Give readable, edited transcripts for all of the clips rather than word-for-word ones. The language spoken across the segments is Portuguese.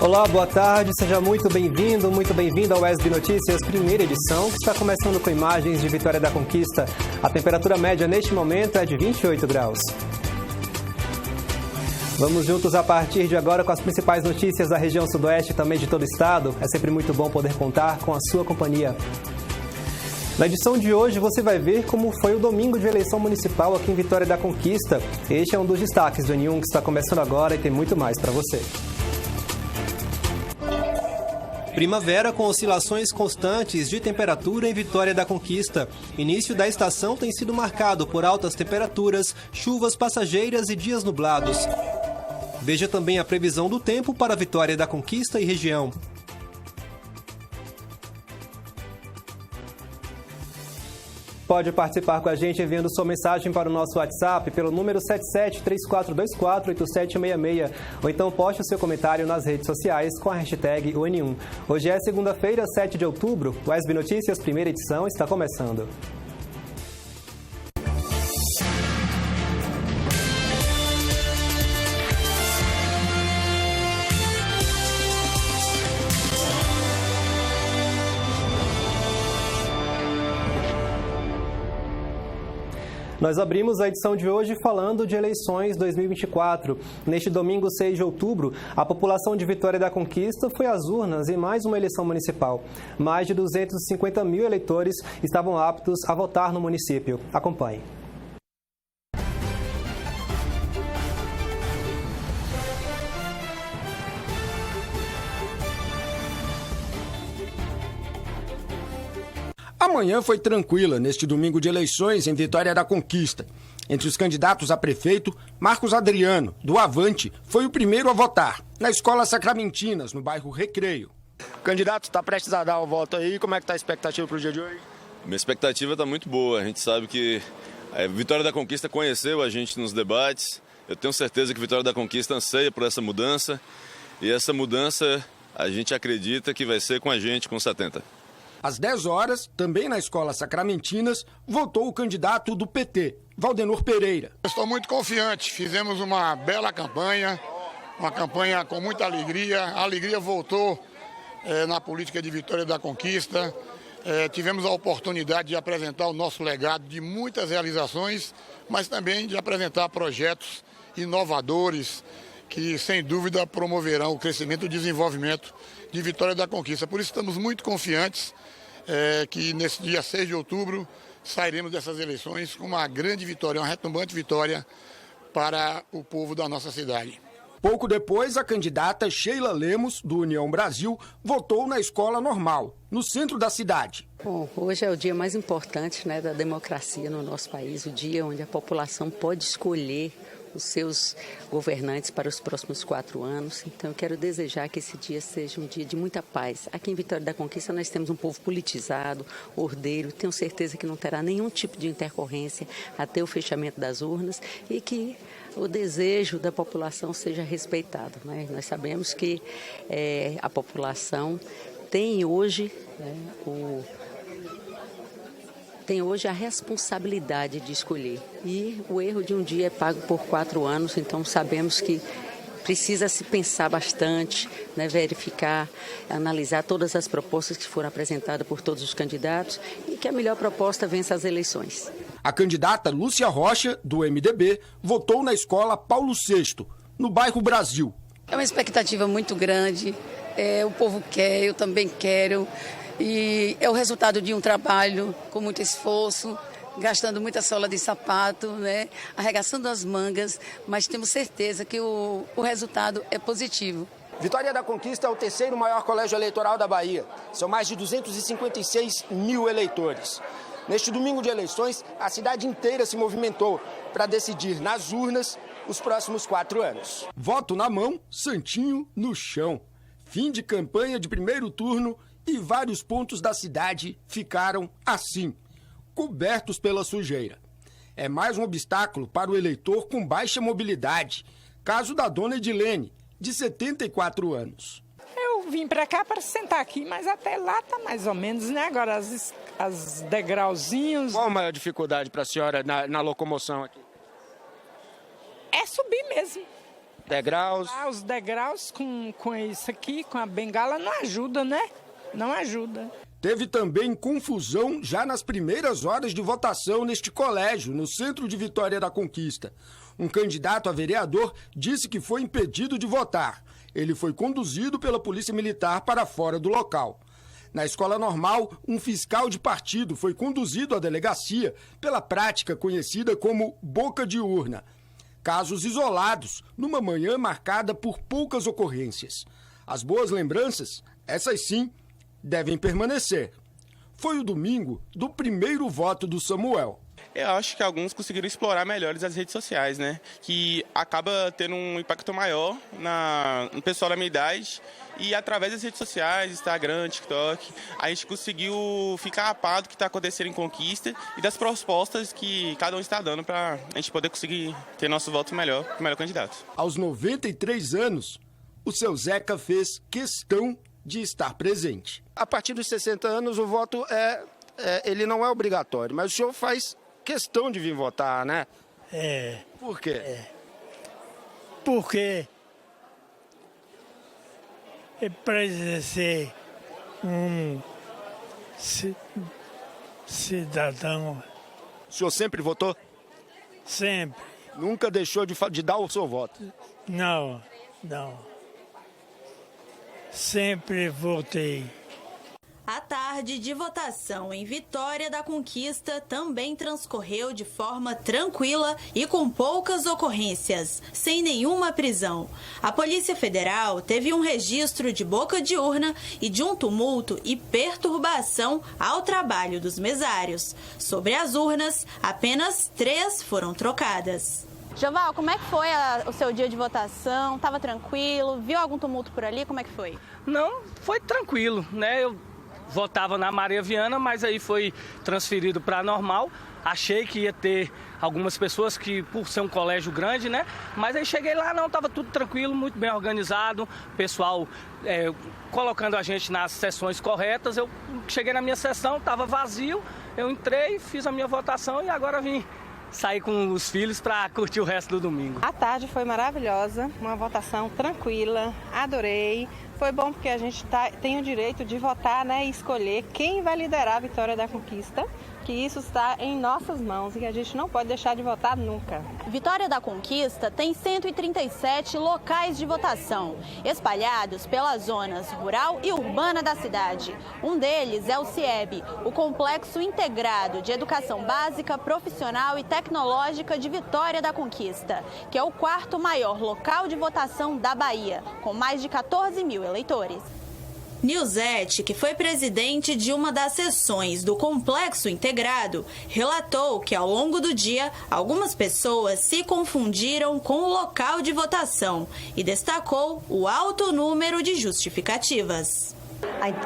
Olá, boa tarde, seja muito bem-vindo, muito bem-vinda ao SB Notícias, primeira edição, que está começando com imagens de Vitória da Conquista. A temperatura média neste momento é de 28 graus. Vamos juntos a partir de agora com as principais notícias da região sudoeste e também de todo o estado. É sempre muito bom poder contar com a sua companhia. Na edição de hoje você vai ver como foi o domingo de eleição municipal aqui em Vitória da Conquista. Este é um dos destaques do N1 que está começando agora e tem muito mais para você. Primavera com oscilações constantes de temperatura em Vitória da Conquista. Início da estação tem sido marcado por altas temperaturas, chuvas passageiras e dias nublados. Veja também a previsão do tempo para Vitória da Conquista e região. Pode participar com a gente enviando sua mensagem para o nosso WhatsApp pelo número 7734248766 ou então poste o seu comentário nas redes sociais com a hashtag ON1. Hoje é segunda-feira, 7 de outubro. O SB Notícias, primeira edição, está começando. Nós abrimos a edição de hoje falando de eleições 2024. Neste domingo, 6 de outubro, a população de Vitória da Conquista foi às urnas em mais uma eleição municipal. Mais de 250 mil eleitores estavam aptos a votar no município. Acompanhe. A manhã foi tranquila neste domingo de eleições em Vitória da Conquista. Entre os candidatos a prefeito, Marcos Adriano, do Avante, foi o primeiro a votar, na Escola Sacramentinas, no bairro Recreio. O candidato está prestes a dar o voto aí, como é que está a expectativa para o dia de hoje? Minha expectativa está muito boa, a gente sabe que a Vitória da Conquista conheceu a gente nos debates. Eu tenho certeza que Vitória da Conquista anseia por essa mudança, e essa mudança a gente acredita que vai ser com a gente, com 70. Às 10 horas, também na Escola Sacramentinas, votou o candidato do PT, Valdenor Pereira. Estou muito confiante, fizemos uma bela campanha, uma campanha com muita alegria. A alegria voltou na política de Vitória da Conquista. Tivemos a oportunidade de apresentar o nosso legado de muitas realizações, mas também de apresentar projetos inovadores que, sem dúvida, promoverão o crescimento e o desenvolvimento de Vitória da Conquista. Por isso, estamos muito confiantes que nesse dia 6 de outubro sairemos dessas eleições com uma grande vitória, uma retumbante vitória para o povo da nossa cidade. Pouco depois, a candidata Sheila Lemos, do União Brasil, votou na Escola Normal, no centro da cidade. Bom, hoje é o dia mais importante, da democracia no nosso país, o dia onde a população pode escolher os seus governantes para os próximos 4 anos. Então, eu quero desejar que esse dia seja um dia de muita paz. Aqui em Vitória da Conquista, nós temos um povo politizado, ordeiro. Tenho certeza que não terá nenhum tipo de intercorrência até o fechamento das urnas e que o desejo da população seja respeitado. Nós sabemos que a população tem hoje a responsabilidade de escolher. E o erro de um dia é pago por 4 anos, então sabemos que precisa se pensar bastante, verificar, analisar todas as propostas que foram apresentadas por todos os candidatos e que a melhor proposta vença as eleições. A candidata Lúcia Rocha, do MDB, votou na Escola Paulo VI, no bairro Brasil. É uma expectativa muito grande, o povo quer, eu também quero. E é o resultado de um trabalho com muito esforço, gastando muita sola de sapato, arregaçando as mangas, mas temos certeza que o resultado é positivo. Vitória da Conquista é o 3º maior colégio eleitoral da Bahia. São mais de 256 mil eleitores. Neste domingo de eleições, a cidade inteira se movimentou para decidir nas urnas os próximos 4 anos. Voto na mão, santinho no chão. Fim de campanha de primeiro turno e vários pontos da cidade ficaram assim, cobertos pela sujeira. É mais um obstáculo para o eleitor com baixa mobilidade. Caso da dona Edilene, de 74 anos. Eu vim para cá para sentar aqui, mas até lá tá mais ou menos, Agora as degrauzinhos. Qual a maior dificuldade para a senhora na locomoção aqui? É subir mesmo. Degraus. Os degraus com isso aqui, com a bengala, não ajuda, né? Não ajuda. Teve também confusão já nas primeiras horas de votação neste colégio, no centro de Vitória da Conquista. Um candidato a vereador disse que foi impedido de votar. Ele foi conduzido pela Polícia Militar para fora do local. Na escola normal, um fiscal de partido foi conduzido à delegacia pela prática conhecida como boca de urna. Casos isolados, numa manhã marcada por poucas ocorrências. As boas lembranças, essas sim, devem permanecer. Foi o domingo do primeiro voto do Samuel. Eu acho que alguns conseguiram explorar melhores as redes sociais, né? Que acaba tendo um impacto maior no pessoal da minha idade. E através das redes sociais, Instagram, TikTok, a gente conseguiu ficar a par do que está acontecendo em Conquista e das propostas que cada um está dando para a gente poder conseguir ter nosso voto melhor, o melhor candidato. Aos 93 anos, o seu Zeca fez questão de estar presente. A partir dos 60 anos, o voto ele não é obrigatório, mas o senhor faz questão de vir votar, né? É. Por quê? Porque para exercer um cidadão. O senhor sempre votou? Sempre. Nunca deixou de dar o seu voto? Não. Sempre votei. A tarde de votação em Vitória da Conquista também transcorreu de forma tranquila e com poucas ocorrências, sem nenhuma prisão. A Polícia Federal teve um registro de boca de urna e de um tumulto e perturbação ao trabalho dos mesários. Sobre as urnas, apenas 3 foram trocadas. Joval, como é que foi o seu dia de votação? Estava tranquilo? Viu algum tumulto por ali? Como é que foi? Não, foi tranquilo, né? Eu votava na Maria Viana, mas aí foi transferido para a normal. Achei que ia ter algumas pessoas que, por ser um colégio grande, né? Mas aí cheguei lá, não, estava tudo tranquilo, muito bem organizado. Pessoal colocando a gente nas sessões corretas. Eu cheguei na minha sessão, estava vazio. Eu entrei, fiz a minha votação e agora vim sair com os filhos para curtir o resto do domingo. A tarde foi maravilhosa, uma votação tranquila, adorei. Foi bom porque a gente tem o direito de votar, né, e escolher quem vai liderar a Vitória da Conquista, que isso está em nossas mãos e que a gente não pode deixar de votar nunca. Vitória da Conquista tem 137 locais de votação, espalhados pelas zonas rural e urbana da cidade. Um deles é o CIEB, o Complexo Integrado de Educação Básica, Profissional e Tecnológica de Vitória da Conquista, que é o 4º maior local de votação da Bahia, com mais de 14 mil eleitores. Nilzete, que foi presidente de uma das sessões do Complexo Integrado, relatou que ao longo do dia algumas pessoas se confundiram com o local de votação e destacou o alto número de justificativas.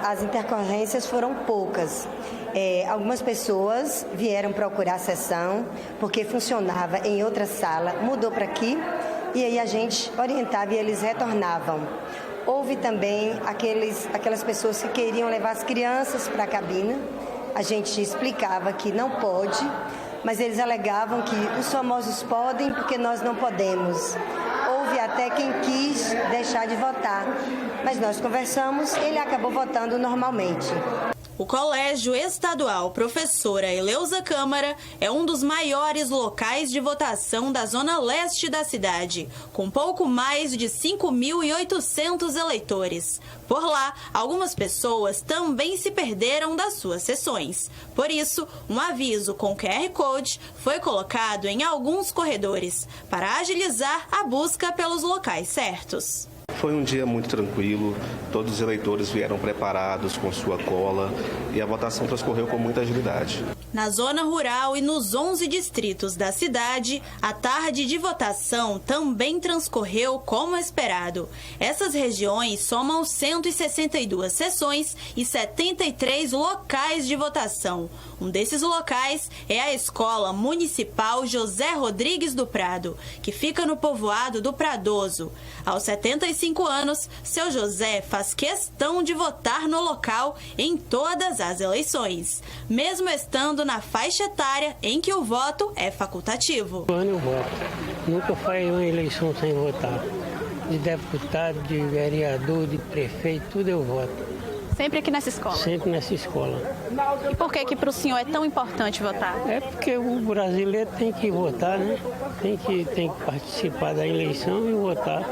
As intercorrências foram poucas. Algumas pessoas vieram procurar a sessão porque funcionava em outra sala, mudou para aqui e aí a gente orientava e eles retornavam. Houve também aquelas pessoas que queriam levar as crianças para a cabine. A gente explicava que não pode, mas eles alegavam que os famosos podem porque nós não podemos. Houve até quem quis deixar de votar, mas nós conversamos e ele acabou votando normalmente. O Colégio Estadual Professora Eleusa Câmara é um dos maiores locais de votação da zona leste da cidade, com pouco mais de 5.800 eleitores. Por lá, algumas pessoas também se perderam das suas sessões. Por isso, um aviso com QR Code foi colocado em alguns corredores para agilizar a busca pelos locais certos. Foi um dia muito tranquilo, todos os eleitores vieram preparados com sua cola e a votação transcorreu com muita agilidade. Na zona rural e nos 11 distritos da cidade, a tarde de votação também transcorreu como esperado. Essas regiões somam 162 sessões e 73 locais de votação. Um desses locais é a Escola Municipal José Rodrigues do Prado, que fica no povoado do Pradoso. Aos 75 anos, seu José faz questão de votar no local em todas as eleições, mesmo estando na faixa etária em que o voto é facultativo. Eu voto. Nunca faz uma eleição sem votar. de deputado, de vereador, de prefeito, tudo eu voto. Sempre aqui nessa escola? Sempre nessa escola. E por que para o senhor é tão importante votar? É porque o brasileiro tem que votar, né? Tem que participar da eleição e votar.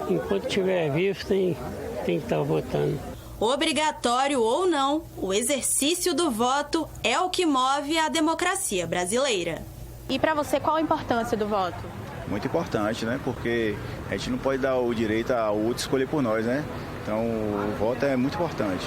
Enquanto estiver vivo, tem que estar votando. Obrigatório ou não, o exercício do voto é o que move a democracia brasileira. E para você, qual a importância do voto? Muito importante, né? Porque a gente não pode dar o direito ao outro escolher por nós, né? Então, o voto é muito importante.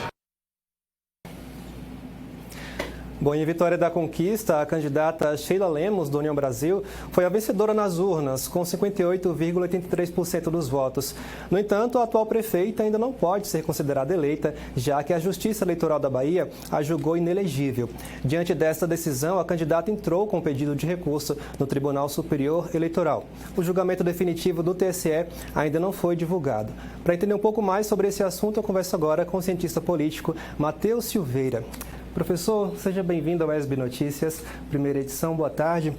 Bom, em Vitória da Conquista, a candidata Sheila Lemos, do União Brasil, foi a vencedora nas urnas, com 58,83% dos votos. No entanto, a atual prefeita ainda não pode ser considerada eleita, já que a Justiça Eleitoral da Bahia a julgou inelegível. Diante dessa decisão, a candidata entrou com pedido de recurso no Tribunal Superior Eleitoral. O julgamento definitivo do TSE ainda não foi divulgado. Para entender um pouco mais sobre esse assunto, eu converso agora com o cientista político Matheus Silveira. Professor, seja bem-vindo ao ESB Notícias, primeira edição, boa tarde.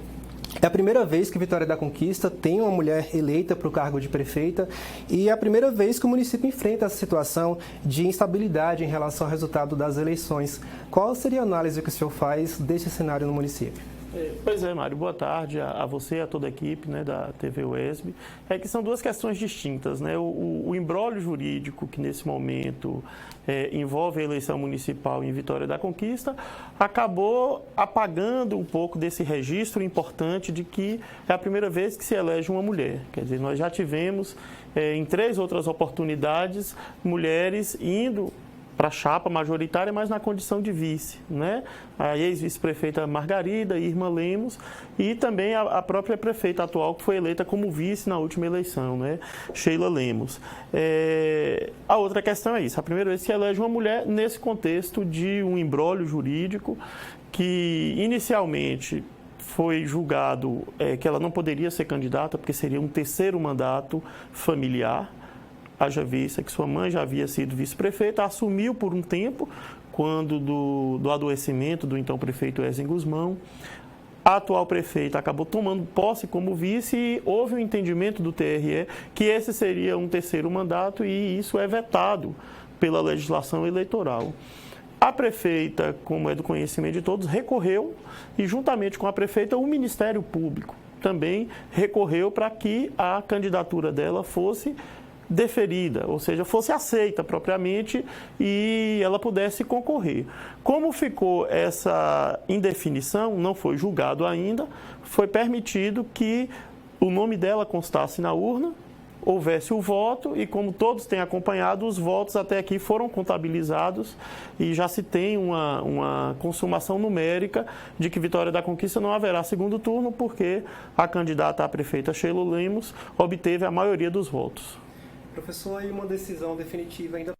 É a primeira vez que Vitória da Conquista tem uma mulher eleita para o cargo de prefeita e é a primeira vez que o município enfrenta essa situação de instabilidade em relação ao resultado das eleições. Qual seria a análise que o senhor faz desse cenário no município? Pois é, Mário, boa tarde a você e a toda a equipe, né, da TV UESB. É que são duas questões distintas, né? O imbróglio jurídico que nesse momento envolve a eleição municipal em Vitória da Conquista acabou apagando um pouco desse registro importante de que é a primeira vez que se elege uma mulher. Quer dizer, nós já tivemos em 3 outras oportunidades mulheres indo para a chapa majoritária, mas na condição de vice, né? A ex-vice-prefeita Margarida, Irma Lemos, e também a própria prefeita atual, que foi eleita como vice na última eleição, né? Sheila Lemos. A outra questão é isso, a primeira vez que se elege uma mulher nesse contexto de um imbróglio jurídico que inicialmente foi julgado que ela não poderia ser candidata porque seria um terceiro mandato familiar. Haja vista que sua mãe já havia sido vice-prefeita, assumiu por um tempo, quando do adoecimento do então prefeito Wesley Guzmão. A atual prefeita acabou tomando posse como vice e houve um entendimento do TRE que esse seria um terceiro mandato e isso é vetado pela legislação eleitoral. A prefeita, como é do conhecimento de todos, recorreu e juntamente com a prefeita o Ministério Público também recorreu para que a candidatura dela fosse deferida, ou seja, fosse aceita propriamente e ela pudesse concorrer. Como ficou essa indefinição, não foi julgado ainda, foi permitido que o nome dela constasse na urna, houvesse o voto e, como todos têm acompanhado, os votos até aqui foram contabilizados e já se tem uma consumação numérica de que Vitória da Conquista não haverá segundo turno porque a candidata à prefeita Sheila Lemos obteve a maioria dos votos. Professor, e uma decisão definitiva ainda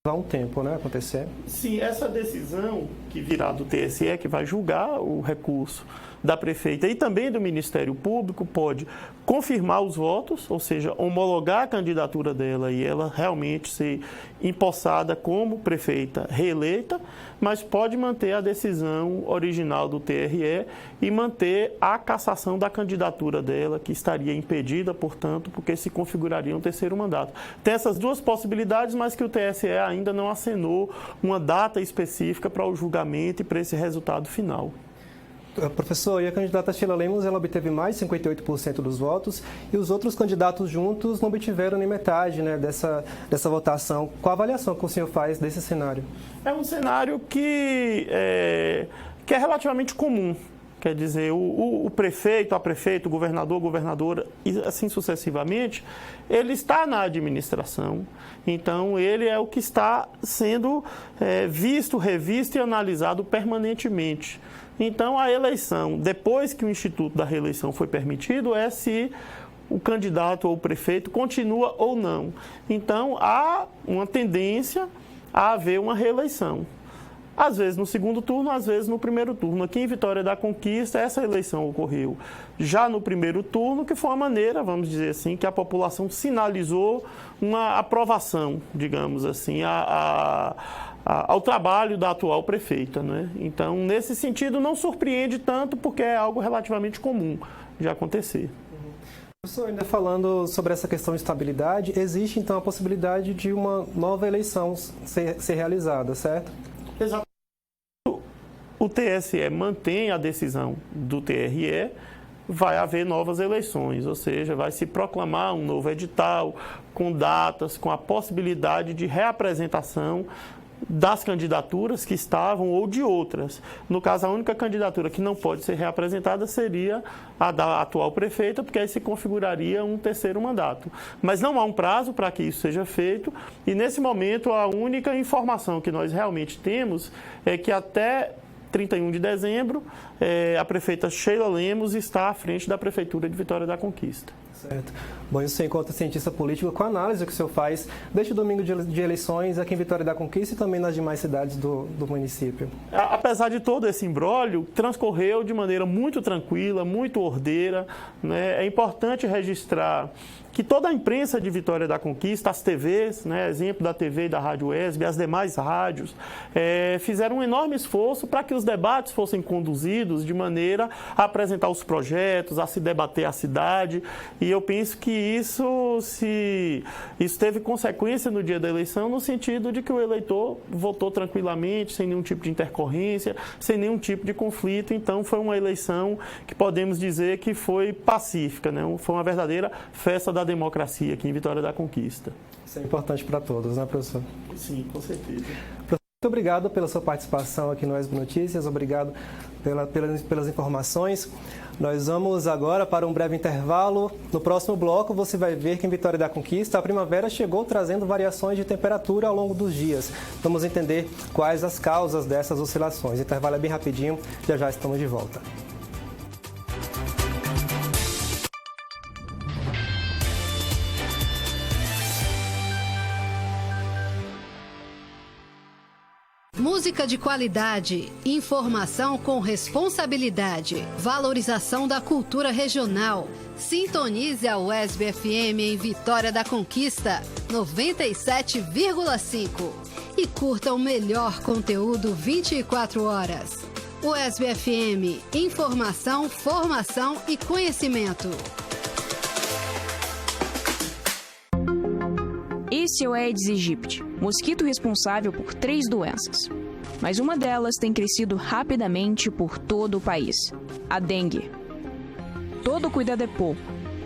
vai um tempo, né, acontecer? Sim, essa decisão que virá do TSE, que vai julgar o recurso da prefeita e também do Ministério Público, pode confirmar os votos, ou seja, homologar a candidatura dela e ela realmente ser empossada como prefeita reeleita, mas pode manter a decisão original do TRE e manter a cassação da candidatura dela, que estaria impedida, portanto, porque se configuraria um terceiro mandato. Tem essas duas possibilidades, mas que o TSE ainda não acenou uma data específica para o julgamento e para esse resultado final. Professor, e a candidata Sheila Lemos, ela obteve mais de 58% dos votos e os outros candidatos juntos não obtiveram nem metade, né, dessa votação. Qual a avaliação que o senhor faz desse cenário? É um cenário que é relativamente comum. Quer dizer, o prefeito, a prefeita, o governador, a governadora, e assim sucessivamente, ele está na administração. Então, ele é o que está sendo visto, revisto e analisado permanentemente. Então, a eleição, depois que o Instituto da Reeleição foi permitido, é se o candidato ou o prefeito continua ou não. Então, há uma tendência a haver uma reeleição. Às vezes no segundo turno, às vezes no primeiro turno. Aqui em Vitória da Conquista, essa eleição ocorreu já no primeiro turno, que foi uma maneira, vamos dizer assim, que a população sinalizou uma aprovação, digamos assim, ao trabalho da atual prefeita, né? Então, nesse sentido, não surpreende tanto, porque é algo relativamente comum de acontecer. Professor, ainda falando sobre essa questão de estabilidade, existe então a possibilidade de uma nova eleição ser realizada, certo? Exato. O TSE mantém a decisão do TRE, vai haver novas eleições, ou seja, vai se proclamar um novo edital, com datas, com a possibilidade de reapresentação das candidaturas que estavam ou de outras. No caso, a única candidatura que não pode ser reapresentada seria a da atual prefeita, porque aí se configuraria um terceiro mandato. Mas não há um prazo para que isso seja feito e, nesse momento, a única informação que nós realmente temos é que até 31 de dezembro, a prefeita Sheila Lemos está à frente da Prefeitura de Vitória da Conquista. Certo. Bom, isso enquanto cientista político, com a análise que o senhor faz deste domingo de eleições aqui em Vitória da Conquista e também nas demais cidades do município. Apesar de todo esse imbróglio, transcorreu de maneira muito tranquila, muito ordeira, né? É importante registrar que toda a imprensa de Vitória da Conquista, as TVs, né, exemplo da TV e da Rádio UESB, as demais rádios, fizeram um enorme esforço para que os debates fossem conduzidos de maneira a apresentar os projetos, a se debater a cidade, e eu penso que isso teve consequência no dia da eleição, no sentido de que o eleitor votou tranquilamente, sem nenhum tipo de intercorrência, sem nenhum tipo de conflito. Então foi uma eleição que podemos dizer que foi pacífica, né? Foi uma verdadeira festa da democracia aqui em Vitória da Conquista. Isso é importante para todos, né, professor? Sim, com certeza. Professor, muito obrigado pela sua participação aqui no UESB Notícias, obrigado pelas informações. Nós vamos agora para um breve intervalo. No próximo bloco, você vai ver que em Vitória da Conquista a primavera chegou trazendo variações de temperatura ao longo dos dias. Vamos entender quais as causas dessas oscilações. O intervalo é bem rapidinho, já estamos de volta. Música de qualidade, informação com responsabilidade, valorização da cultura regional. Sintonize a UESB FM em Vitória da Conquista, 97,5. E curta o melhor conteúdo 24 horas. UESB FM, informação, formação e conhecimento. Esse é o Aedes aegypti, mosquito responsável por 3 doenças. Mas uma delas tem crescido rapidamente por todo o país: a dengue. Todo cuidado é pouco,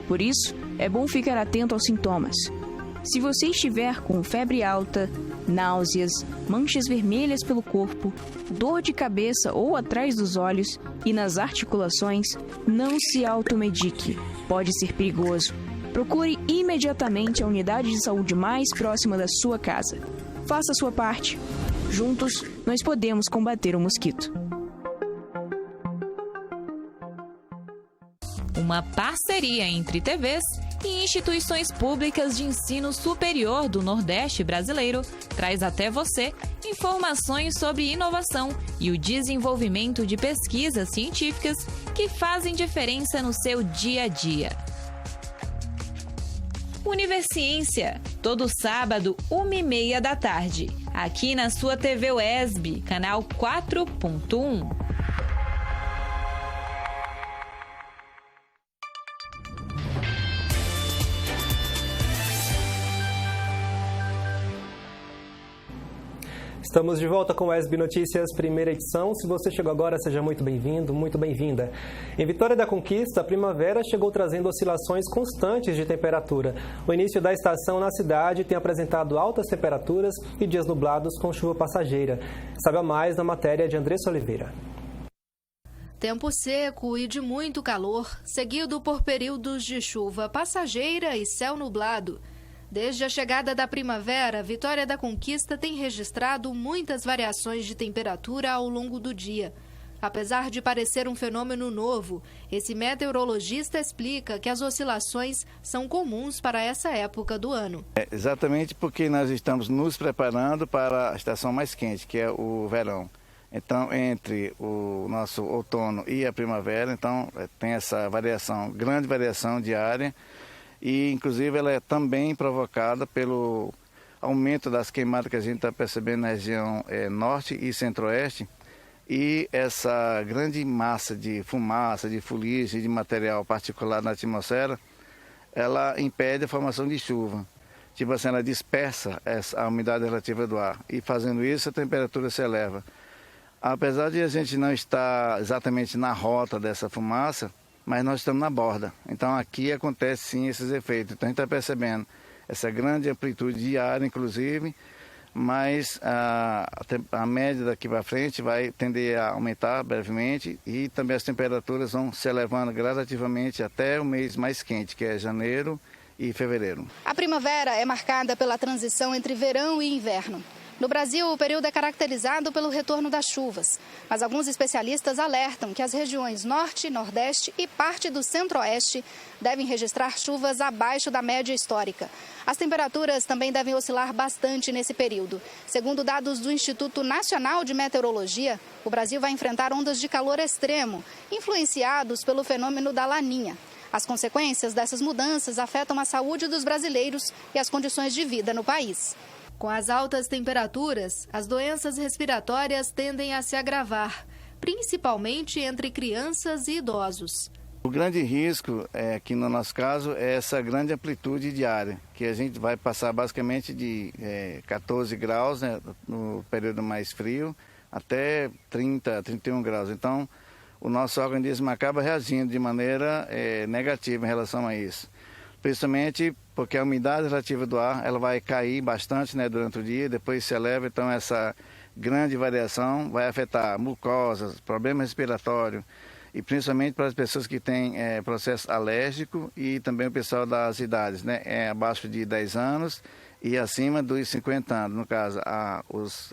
por isso é bom ficar atento aos sintomas. Se você estiver com febre alta, náuseas, manchas vermelhas pelo corpo, dor de cabeça ou atrás dos olhos e nas articulações, não se automedique, pode ser perigoso. Procure imediatamente a unidade de saúde mais próxima da sua casa. Faça a sua parte. Juntos, nós podemos combater o mosquito. Uma parceria entre TVs e instituições públicas de ensino superior do Nordeste brasileiro traz até você informações sobre inovação e o desenvolvimento de pesquisas científicas que fazem diferença no seu dia a dia. Universiência, todo sábado, 1h30 da tarde, aqui na sua TV UESB, canal 4.1. Estamos de volta com o UESB Notícias, primeira edição. Se você chegou agora, seja muito bem-vindo, muito bem-vinda. Em Vitória da Conquista, a primavera chegou trazendo oscilações constantes de temperatura. O início da estação na cidade tem apresentado altas temperaturas e dias nublados com chuva passageira. Saiba mais na matéria de Andressa Oliveira. Tempo seco e de muito calor, seguido por períodos de chuva passageira e céu nublado. Desde a chegada da primavera, Vitória da Conquista tem registrado muitas variações de temperatura ao longo do dia. Apesar de parecer um fenômeno novo, esse meteorologista explica que as oscilações são comuns para essa época do ano. Exatamente porque nós estamos nos preparando para a estação mais quente, que é o verão. Então, entre o nosso outono e a primavera, então tem essa variação, grande variação diária. E, inclusive, ela é também provocada pelo aumento das queimadas que a gente está percebendo na região norte e centro-oeste. E essa grande massa de fumaça, de fuligem, de material particulado na atmosfera ela impede a formação de chuva. Tipo assim, ela dispersa a umidade relativa do ar. E fazendo isso, a temperatura se eleva. Apesar de a gente não estar exatamente na rota dessa fumaça, mas nós estamos na borda. Então aqui acontece sim esses efeitos. Então a gente está percebendo essa grande amplitude de ar, inclusive, mas a média daqui para frente vai tender a aumentar brevemente e também as temperaturas vão se elevando gradativamente até o mês mais quente, que é janeiro e fevereiro. A primavera é marcada pela transição entre verão e inverno. No Brasil, o período é caracterizado pelo retorno das chuvas, mas alguns especialistas alertam que as regiões Norte, Nordeste e parte do Centro-Oeste devem registrar chuvas abaixo da média histórica. As temperaturas também devem oscilar bastante nesse período. Segundo dados do Instituto Nacional de Meteorologia, o Brasil vai enfrentar ondas de calor extremo, influenciados pelo fenômeno da Laninha. As consequências dessas mudanças afetam a saúde dos brasileiros e as condições de vida no país. Com as altas temperaturas, as doenças respiratórias tendem a se agravar, principalmente entre crianças e idosos. O grande risco, aqui no nosso caso, é essa grande amplitude diária, que a gente vai passar basicamente de 14 graus, né, no período mais frio, até 30, 31 graus. Então, o nosso organismo acaba reagindo de maneira negativa em relação a isso. Principalmente porque a umidade relativa do ar ela vai cair bastante, né, durante o dia, depois se eleva, então essa grande variação vai afetar mucosas, problema respiratório e principalmente para as pessoas que têm processo alérgico e também o pessoal das idades, né, abaixo de 10 anos e acima dos 50 anos, no caso,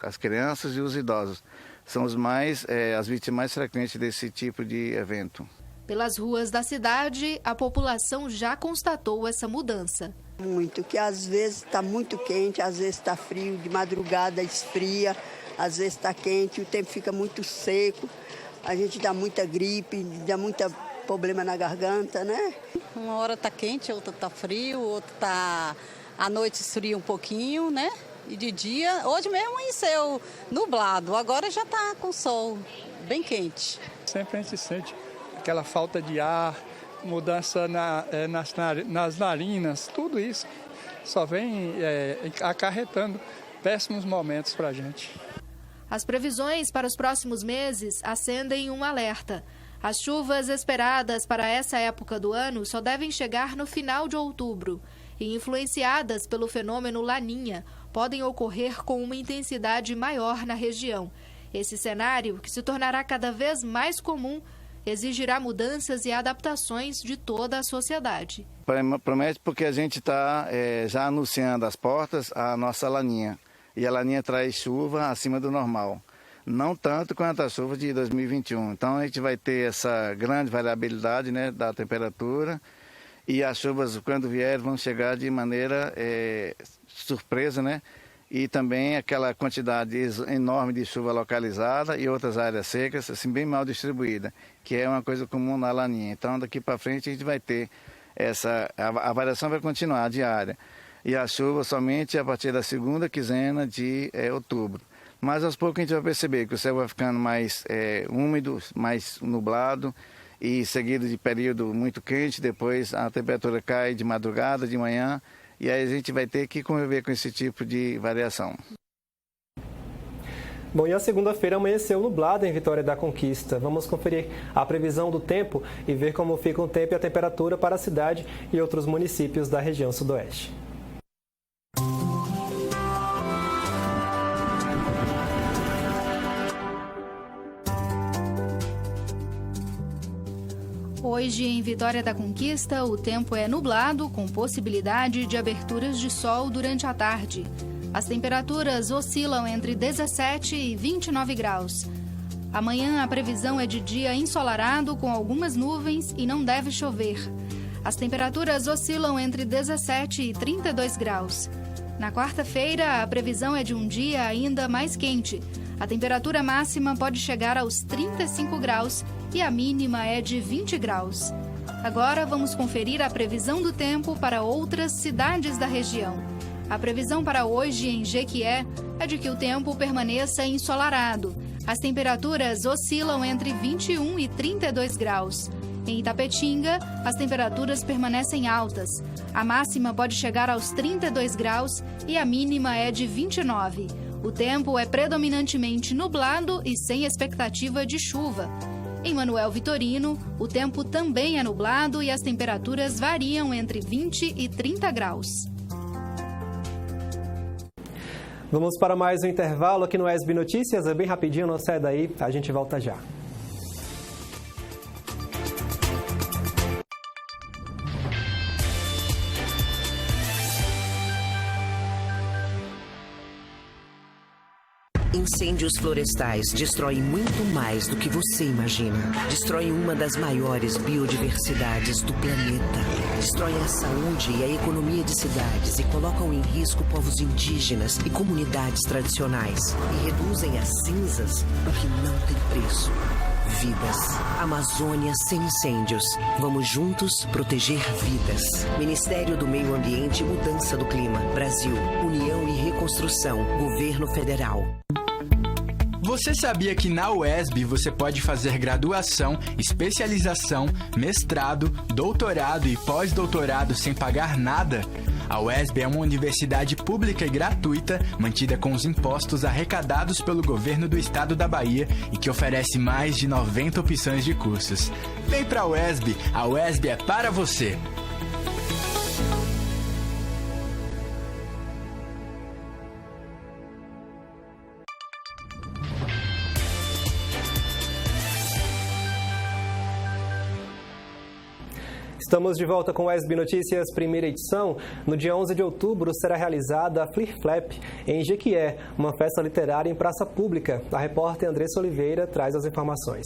as crianças e os idosos. São as vítimas mais frequentes desse tipo de evento. Pelas ruas da cidade, a população já constatou essa mudança. Muito, que às vezes está muito quente, às vezes está frio, de madrugada esfria, às vezes está quente, o tempo fica muito seco, a gente dá muita gripe, dá muito problema na garganta, né? Uma hora está quente, outra está frio, outra está... À noite esfria um pouquinho, né? E de dia, hoje mesmo amanheceu nublado, agora já está com sol, bem quente. Sempre a gente sente aquela falta de ar, mudança nas narinas, tudo isso só vem acarretando péssimos momentos para a gente. As previsões para os próximos meses acendem um alerta. As chuvas esperadas para essa época do ano só devem chegar no final de outubro e, influenciadas pelo fenômeno Laninha, podem ocorrer com uma intensidade maior na região. Esse cenário, que se tornará cada vez mais comum, exigirá mudanças e adaptações de toda a sociedade. Promete porque a gente está já anunciando às portas a nossa Laninha. E a Laninha traz chuva acima do normal. Não tanto quanto a chuva de 2021. Então a gente vai ter essa grande variabilidade, né, da temperatura. E as chuvas, quando vierem, vão chegar de maneira surpresa, né? E também aquela quantidade enorme de chuva localizada e outras áreas secas, assim, bem mal distribuída, que é uma coisa comum na Laninha. Então, daqui para frente, a gente vai ter a variação vai continuar diária. E a chuva somente a partir da segunda quinzena de outubro. Mas, aos poucos, a gente vai perceber que o céu vai ficando mais úmido, mais nublado, e seguido de período muito quente, depois a temperatura cai de madrugada, de manhã, e aí a gente vai ter que conviver com esse tipo de variação. Bom, e a segunda-feira amanheceu nublada em Vitória da Conquista. Vamos conferir a previsão do tempo e ver como fica o tempo e a temperatura para a cidade e outros municípios da região sudoeste. Hoje, em Vitória da Conquista, o tempo é nublado, com possibilidade de aberturas de sol durante a tarde. As temperaturas oscilam entre 17 e 29 graus. Amanhã, a previsão é de dia ensolarado, com algumas nuvens, e não deve chover. As temperaturas oscilam entre 17 e 32 graus. Na quarta-feira, a previsão é de um dia ainda mais quente. A temperatura máxima pode chegar aos 35 graus e a mínima é de 20 graus. Agora vamos conferir a previsão do tempo para outras cidades da região. A previsão para hoje em Jequié é de que o tempo permaneça ensolarado. As temperaturas oscilam entre 21 e 32 graus. Em Itapetinga, as temperaturas permanecem altas. A máxima pode chegar aos 32 graus e a mínima é de 29. O tempo é predominantemente nublado e sem expectativa de chuva. Em Manuel Vitorino, o tempo também é nublado e as temperaturas variam entre 20 e 30 graus. Vamos para mais um intervalo aqui no ESB Notícias. É bem rapidinho, não sai daí, a gente volta já. Incêndios florestais destroem muito mais do que você imagina. Destroem uma das maiores biodiversidades do planeta. Destroem a saúde e a economia de cidades e colocam em risco povos indígenas e comunidades tradicionais. E reduzem a cinzas o que não tem preço. Vidas. Amazônia sem incêndios. Vamos juntos proteger vidas. Ministério do Meio Ambiente e Mudança do Clima. Brasil. União e Reconstrução. Governo Federal. Você sabia que na UESB você pode fazer graduação, especialização, mestrado, doutorado e pós-doutorado sem pagar nada? A UESB é uma universidade pública e gratuita, mantida com os impostos arrecadados pelo governo do estado da Bahia e que oferece mais de 90 opções de cursos. Vem pra UESB, a UESB é para você! Estamos de volta com o ESB Notícias, primeira edição. No dia 11 de outubro será realizada a Flir Flap em Jequié, uma festa literária em praça pública. A repórter Andressa Oliveira traz as informações.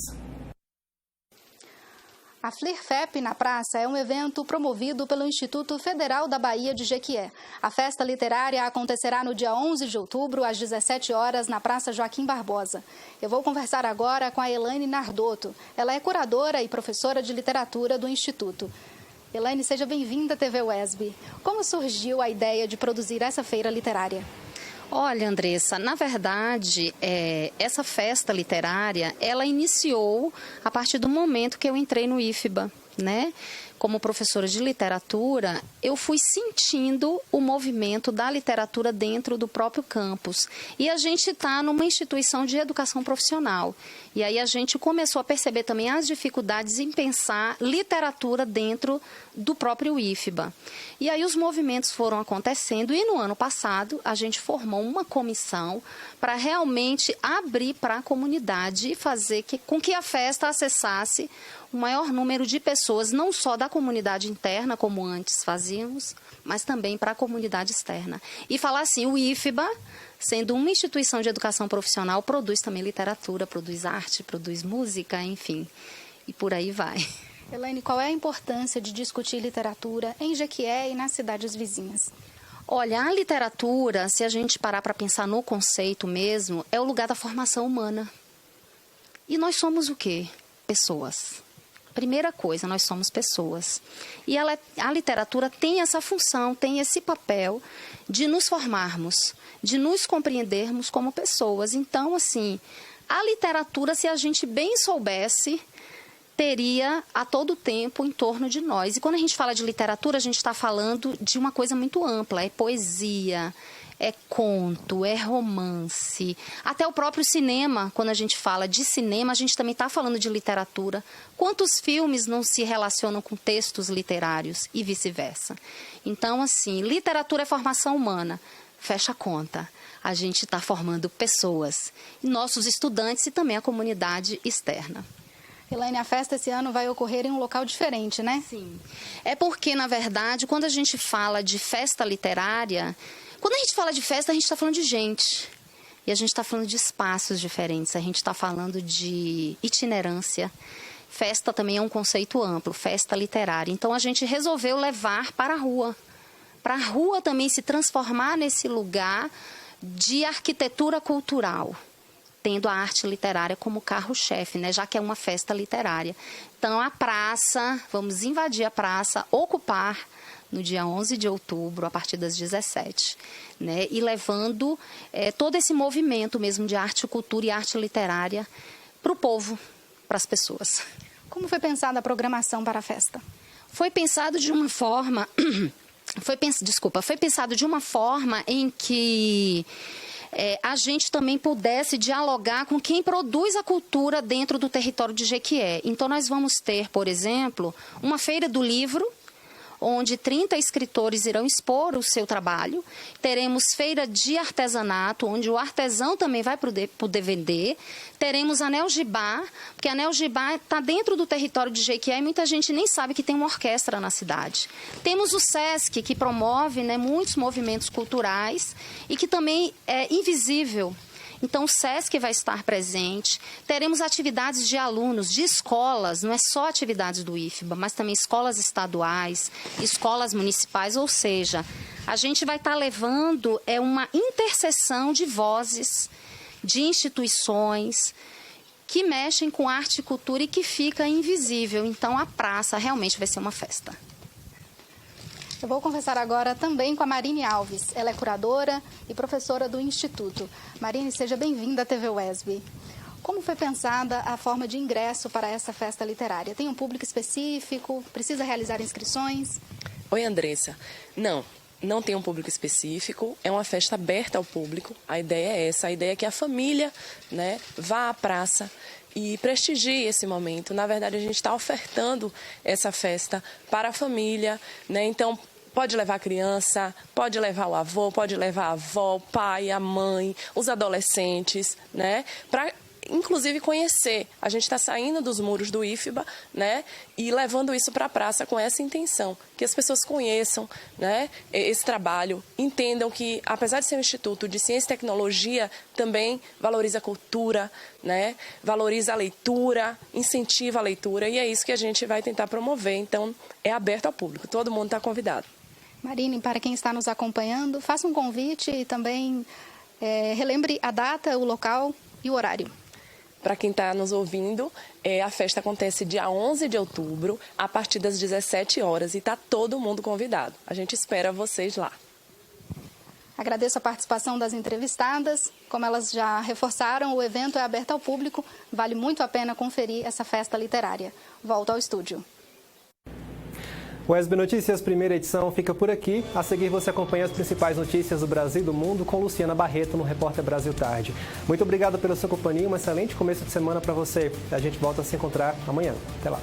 A Flir Flap na praça é um evento promovido pelo Instituto Federal da Bahia de Jequié. A festa literária acontecerá no dia 11 de outubro, às 17 horas, na Praça Joaquim Barbosa. Eu vou conversar agora com a Elaine Nardotto. Ela é curadora e professora de literatura do Instituto. Elaine, seja bem-vinda à TV UESB. Como surgiu a ideia de produzir essa feira literária? Olha, Andressa, na verdade, essa festa literária, ela iniciou a partir do momento que eu entrei no IFBA, né? Como professora de literatura, eu fui sentindo o movimento da literatura dentro do próprio campus. E a gente está numa instituição de educação profissional. E aí a gente começou a perceber também as dificuldades em pensar literatura dentro do próprio IFBA. E aí os movimentos foram acontecendo e no ano passado a gente formou uma comissão para realmente abrir para a comunidade e fazer com que a festa acessasse o maior número de pessoas, não só da comunidade interna, como antes fazíamos, mas também para a comunidade externa. E falar assim, o IFBA, sendo uma instituição de educação profissional, produz também literatura, produz arte, produz música, enfim, e por aí vai. Elaine, qual é a importância de discutir literatura em Jequié e nas cidades vizinhas? Olha, a literatura, se a gente parar para pensar no conceito mesmo, é o lugar da formação humana. E nós somos o quê? Pessoas. Primeira coisa, nós somos pessoas. E a literatura tem essa função, tem esse papel de nos formarmos, de nos compreendermos como pessoas. Então, assim, a literatura, se a gente bem soubesse, teria a todo tempo em torno de nós. E quando a gente fala de literatura, a gente está falando de uma coisa muito ampla. É poesia, é conto, é romance. Até o próprio cinema, quando a gente fala de cinema, a gente também está falando de literatura. Quantos filmes não se relacionam com textos literários e vice-versa? Então, assim, literatura é formação humana. Fecha a conta. A gente está formando pessoas, nossos estudantes e também a comunidade externa. Elaine, a festa esse ano vai ocorrer em um local diferente, né? Sim. É porque, na verdade, quando a gente fala de festa literária, quando a gente fala de festa, a gente está falando de gente. E a gente está falando de espaços diferentes, a gente está falando de itinerância. Festa também é um conceito amplo, festa literária. Então, a gente resolveu levar para a rua. Para a rua também se transformar nesse lugar de arquitetura cultural, tendo a arte literária como carro-chefe, né? Já que é uma festa literária. Então, a praça, vamos invadir a praça, ocupar no dia 11 de outubro, a partir das 17, né? E levando todo esse movimento mesmo de arte, cultura e arte literária para o povo, para as pessoas. Como foi pensada a programação para a festa? Foi pensado de uma forma... Foi pensado de uma forma em que a gente também pudesse dialogar com quem produz a cultura dentro do território de Jequié. Então, nós vamos ter, por exemplo, uma feira do livro, onde 30 escritores irão expor o seu trabalho. Teremos feira de artesanato, onde o artesão também vai poder vender. Teremos a Neogibá, porque a Neogibá está dentro do território de Jequié e muita gente nem sabe que tem uma orquestra na cidade. Temos o SESC, que promove, né, muitos movimentos culturais e que também é invisível. Então, o SESC vai estar presente. Teremos atividades de alunos, de escolas, não é só atividades do IFBA, mas também escolas estaduais, escolas municipais, ou seja, a gente vai estar levando uma interseção de vozes, de instituições que mexem com arte e cultura e que fica invisível. Então, a praça realmente vai ser uma festa. Eu vou conversar agora também com a Marine Alves. Ela é curadora e professora do Instituto. Marine, seja bem-vinda à TV UESB. Como foi pensada a forma de ingresso para essa festa literária? Tem um público específico? Precisa realizar inscrições? Oi, Andressa. Não tem um público específico, é uma festa aberta ao público. A ideia é essa, a ideia é que a família, né, vá à praça e prestigie esse momento. Na verdade, a gente está ofertando essa festa para a família, né? Então, pode levar a criança, pode levar o avô, pode levar a avó, o pai, a mãe, os adolescentes, né? Para inclusive conhecer. A gente está saindo dos muros do IFBA, né, e levando isso para a praça com essa intenção, que as pessoas conheçam, né, esse trabalho, entendam que, apesar de ser um instituto de ciência e tecnologia, também valoriza a cultura, né, valoriza a leitura, incentiva a leitura, e é isso que a gente vai tentar promover. Então, é aberto ao público, todo mundo está convidado. Marine, para quem está nos acompanhando, faça um convite e também relembre a data, o local e o horário. Para quem está nos ouvindo, a festa acontece dia 11 de outubro, a partir das 17 horas, e está todo mundo convidado. A gente espera vocês lá. Agradeço a participação das entrevistadas. Como elas já reforçaram, o evento é aberto ao público. Vale muito a pena conferir essa festa literária. Volto ao estúdio. O UESB Notícias, primeira edição, fica por aqui. A seguir, você acompanha as principais notícias do Brasil e do mundo com Luciana Barreto, no Repórter Brasil Tarde. Muito obrigado pela sua companhia, um excelente começo de semana para você. A gente volta a se encontrar amanhã. Até lá.